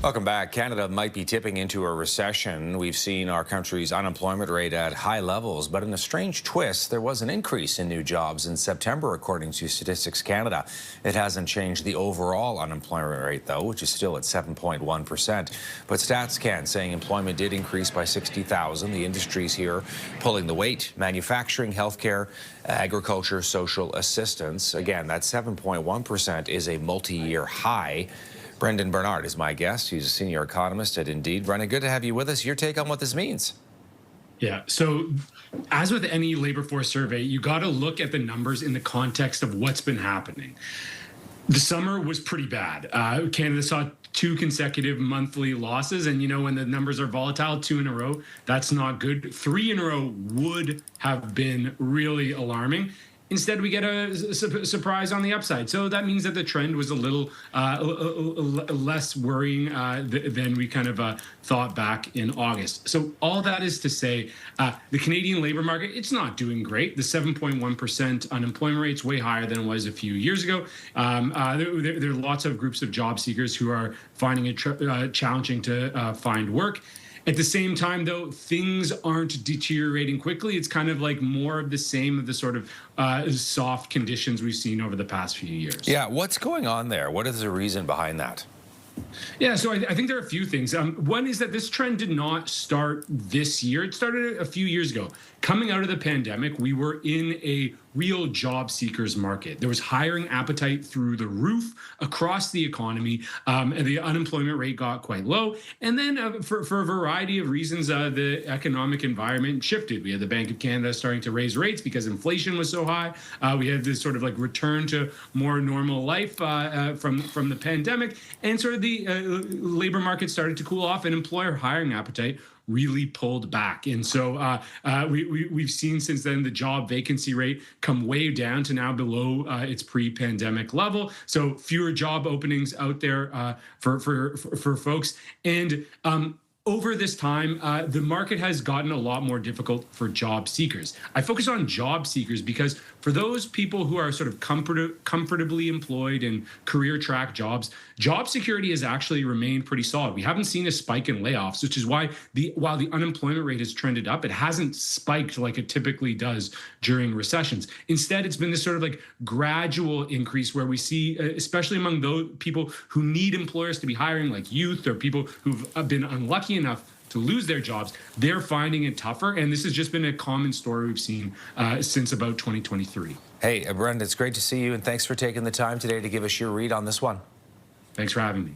Welcome back. Canada might be tipping into a recession. We've seen our country's unemployment rate at high levels, but in a strange twist, there was an increase in new jobs in September, according to Statistics Canada. It hasn't changed the overall unemployment rate, though, which is still at 7.1%. But Stats Can saying employment did increase by 60,000. The industries here pulling the weight: manufacturing, healthcare, agriculture, social assistance. Again, that 7.1% is a multi-year high. Brendon Bernard is my guest. He's a senior economist at Indeed. Brendon, good to have you with us. Your take on what this means? Yeah. So as with any labor force survey, you got to look at the numbers in the context of what's been happening. The summer was pretty bad. Canada saw 2 consecutive monthly losses. And, you know, when the numbers are volatile, 2 in a row, that's not good. 3 in a row would have been really alarming. Instead, we get a surprise on the upside. So that means that the trend was a little less worrying than we kind of thought back in August. So all that is to say, the Canadian labor market, it's not doing great. The 7.1% unemployment rate is way higher than it was a few years ago. There are lots of groups of job seekers who are finding it challenging to find work. At the same time, though, things aren't deteriorating quickly. It's kind of like more of the same of the sort of soft conditions we've seen over the past few years. Yeah, what's going on there? What is the reason behind that? Yeah, so I think there are a few things. One is that this trend did not start this year. It started a few years ago. Coming out of the pandemic, we were in a real job seekers market. There was hiring appetite through the roof across the economy, and the unemployment rate got quite low. And then for a variety of reasons, the economic environment shifted. We had the Bank of Canada starting to raise rates because inflation was so high. We had this sort of like return to more normal life from the pandemic, and sort of the labor market started to cool off, and employer hiring appetite really pulled back. And so we've seen since then the job vacancy rate come way down to now below its pre-pandemic level. So fewer job openings out there for folks. And over this time, the market has gotten a lot more difficult for job seekers. I focus on job seekers because for those people who are sort of comfortably employed in career track jobs, job security has actually remained pretty solid. We haven't seen a spike in layoffs, which is why while the unemployment rate has trended up, it hasn't spiked like it typically does during recessions. Instead, it's been this sort of like gradual increase where we see, especially among those people who need employers to be hiring, like youth or people who've been unlucky enough to lose their jobs, they're finding it tougher. And this has just been a common story we've seen since about 2023. Hey, Brendon, it's great to see you, and thanks for taking the time today to give us your read on this one. Thanks for having me.